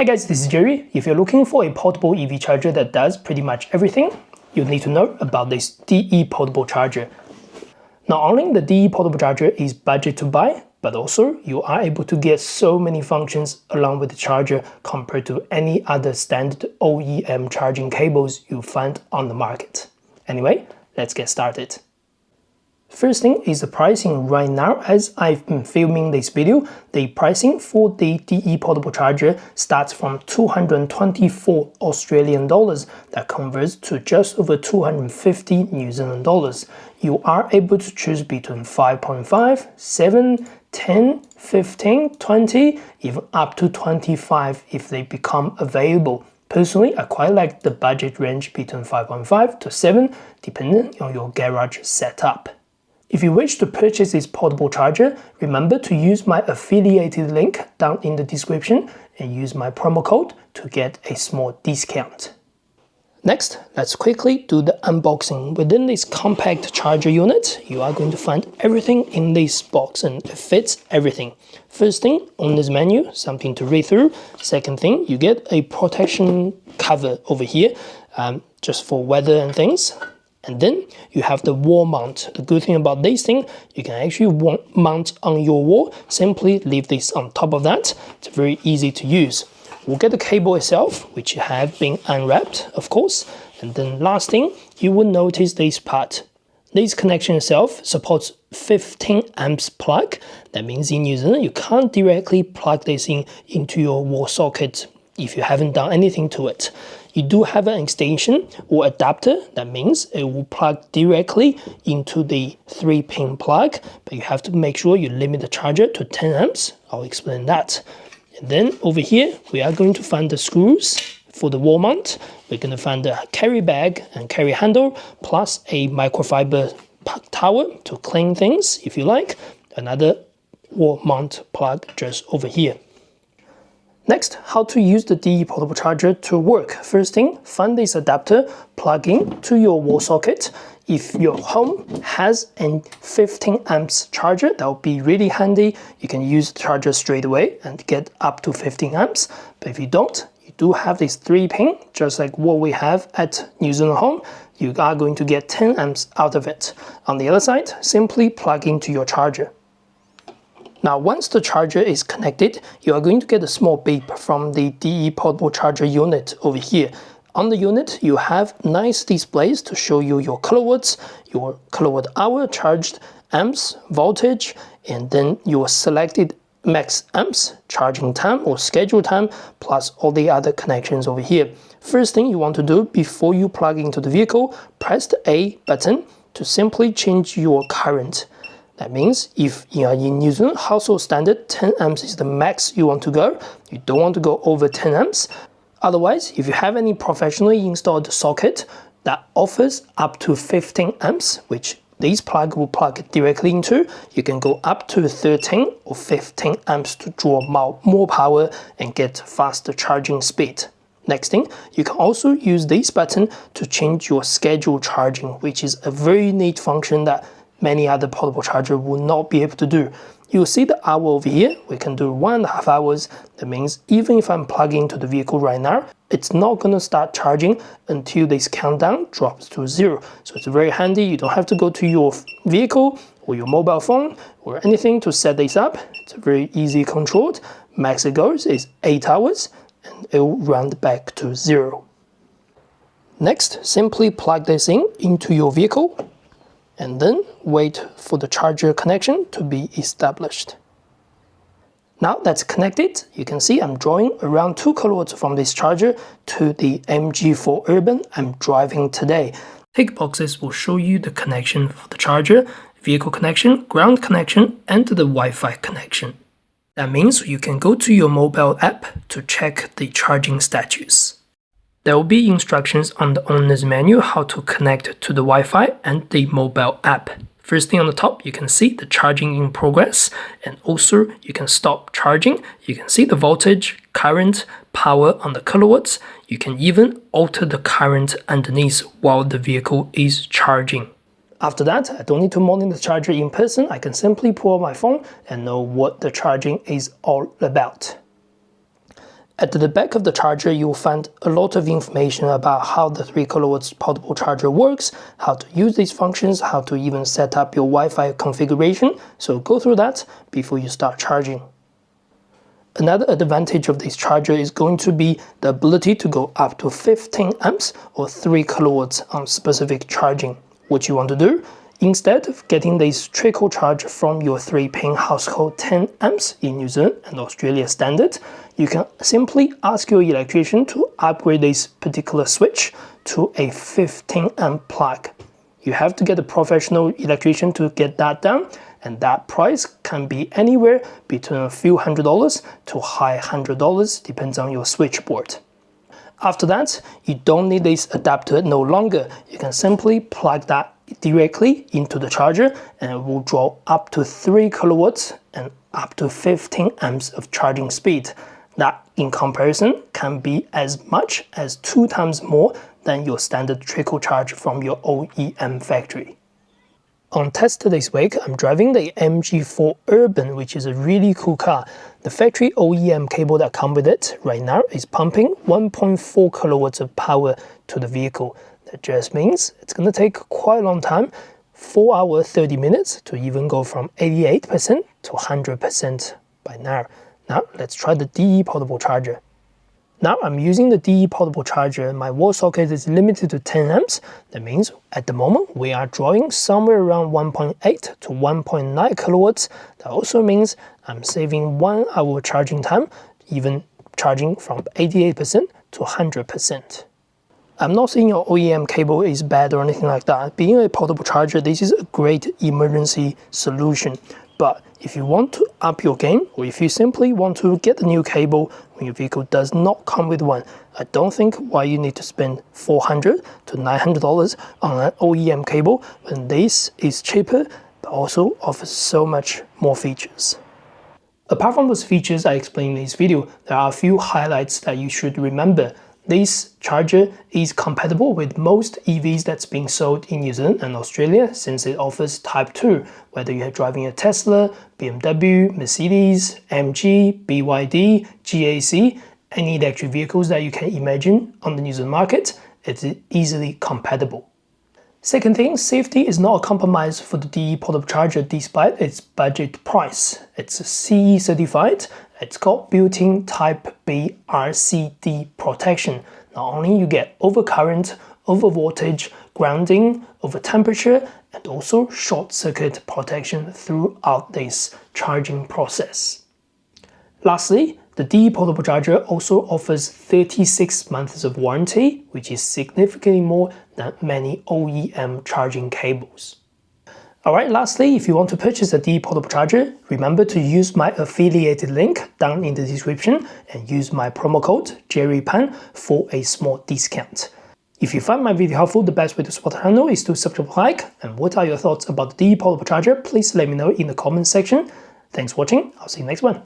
Hi guys, this is Jerry. If you're looking for a portable EV charger that does pretty much everything, you need to know about this DE portable charger. Not only the DE portable charger is budget to buy, but also you are able to get so many functions along with the charger compared to any other standard OEM charging cables you find on the market. Anyway, let's get started. First thing is the pricing right now. As I've been filming this video, the pricing for the DE portable charger starts from 224 Australian dollars. That converts to just over 250 New Zealand dollars. You are able to choose between 5.5, 7, 10, 15, 20, even up to 25 if they become available. Personally, I quite like the budget range between 5.5 to 7, depending on your garage setup. If you wish to purchase this portable charger, remember to use my affiliated link down in the description and use my promo code to get a small discount. Next, let's quickly do the unboxing. Within this compact charger unit, you are going to find everything in this box and it fits everything. First thing, on this menu, something to read through. Second thing, you get a protection cover over here, just for weather and things. And then you have the wall mount. The good thing about this thing, you can actually mount on your wall. Simply leave this on top of that. It's very easy to use. We'll get the cable itself, which have been unwrapped, of course. And then last thing, you will notice this part. This connection itself supports 15 amps plug. That means in New Zealand, you can't directly plug this into your wall socket if you haven't done anything to it. You do have an extension or adapter. That means it will plug directly into the 3-pin plug, but you have to make sure you limit the charger to 10 amps. I'll explain that. And then over here, we are going to find the screws for the wall mount. We're going to find the carry bag and carry handle, plus a microfiber towel to clean things if you like. Another wall mount plug just over here. Next, how to use the DE portable charger to work. First thing, find this adapter, plug in to your wall socket. If your home has a 15 amps charger, that would be really handy. You can use the charger straight away and get up to 15 amps. But if you don't, you do have this 3-pin, just like what we have at New Zealand Home. You are going to get 10 amps out of it. On the other side, simply plug into your charger. Now, once the charger is connected, you are going to get a small beep from the DE portable charger unit over here. On the unit, you have nice displays to show you your kilowatts, your kilowatt hour charged, amps, voltage, and then your selected max amps, charging time or schedule time, plus all the other connections over here. First thing you want to do before you plug into the vehicle, press the A button to simply change your current. That means if you are in New Zealand household standard, 10 amps is the max you want to go. You don't want to go over 10 amps. Otherwise, if you have any professionally installed socket that offers up to 15 amps, which this plug will plug directly into, you can go up to 13 or 15 amps to draw more power and get faster charging speed. Next thing, you can also use this button to change your schedule charging, which is a very neat function that many other portable charger will not be able to do. You'll see the hour over here. We can do 1.5 hours. That means even if I'm plugging into the vehicle right now, it's not going to start charging until this countdown drops to 0. So it's very handy. You don't have to go to your vehicle or your mobile phone or anything to set this up. It's very easy controlled. Max it goes is 8 hours and it will round back to 0. Next, simply plug this into your vehicle and then wait for the charger connection to be established. Now that's connected, you can see I'm drawing around 2 kilowatts from this charger to the MG4 Urban I'm driving today. Tick boxes will show you the connection for the charger, vehicle connection, ground connection, and the Wi-Fi connection. That means you can go to your mobile app to check the charging status. There will be instructions on the owner's menu how to connect to the Wi-Fi and the mobile app. First thing on the top, you can see the charging in progress, and also you can stop charging. You can see the voltage, current, power on the kilowatts. You can even alter the current underneath while the vehicle is charging. After that, I don't need to monitor the charger in person. I can simply pull out my phone and know what the charging is all about. At the back of the charger, you will find a lot of information about how the 3 kW portable charger works, how to use these functions, how to even set up your Wi-Fi configuration, so go through that before you start charging. Another advantage of this charger is going to be the ability to go up to 15 amps or 3 kW on specific charging. What you want to do, instead of getting this trickle charge from your 3-pin household 10 amps in New Zealand and Australia standard, you can simply ask your electrician to upgrade this particular switch to a 15 amp plug. You have to get a professional electrician to get that done, and that price can be anywhere between a few $100s to high $100, depends on your switchboard. After that, you don't need this adapter no longer. You can simply plug that directly into the charger and it will draw up to 3 kW and up to 15 amps of charging speed. That, in comparison, can be as much as 2 times more than your standard trickle charge from your OEM factory. On test this week, I'm driving the MG4 Urban, which is a really cool car. The factory OEM cable that comes with it right now is pumping 1.4 kilowatts of power to the vehicle. That just means it's going to take quite a long time, 4 hours 30 minutes to even go from 88% to 100% by now. Now let's try the DE portable charger. Now I'm using the DE portable charger. My wall socket is limited to 10 amps. That means at the moment we are drawing somewhere around 1.8 to 1.9 kilowatts. That also means I'm saving 1 hour charging time, even charging from 88% to 100%. I'm not saying your OEM cable is bad or anything like that. Being a portable charger, this is a great emergency solution. But if you want to up your game, or if you simply want to get a new cable when your vehicle does not come with one, I don't think why you need to spend $400 to $900 on an OEM cable when this is cheaper but also offers so much more features. Apart from those features I explained in this video, there are a few highlights that you should remember. This charger is compatible with most EVs that's being sold in New Zealand and Australia since it offers Type 2, whether you're driving a Tesla, BMW, Mercedes, MG, BYD, GAC, any electric vehicles that you can imagine on the New Zealand market, it's easily compatible. Second thing, safety is not a compromise for the DE portable charger despite its budget price. It's CE certified. It's got built-in Type B RCD protection. Not only you get overcurrent, overvoltage, grounding, over temperature, and also short circuit protection throughout this charging process. Lastly, the DE portable charger also offers 36 months of warranty, which is significantly more than many OEM charging cables. Alright, lastly, if you want to purchase a DE portable charger, remember to use my affiliated link down in the description and use my promo code JerryPan for a small discount. If you find my video helpful, the best way to support the channel is to subscribe, like, and what are your thoughts about the DE portable charger? Please let me know in the comment section. Thanks for watching, I'll see you next one.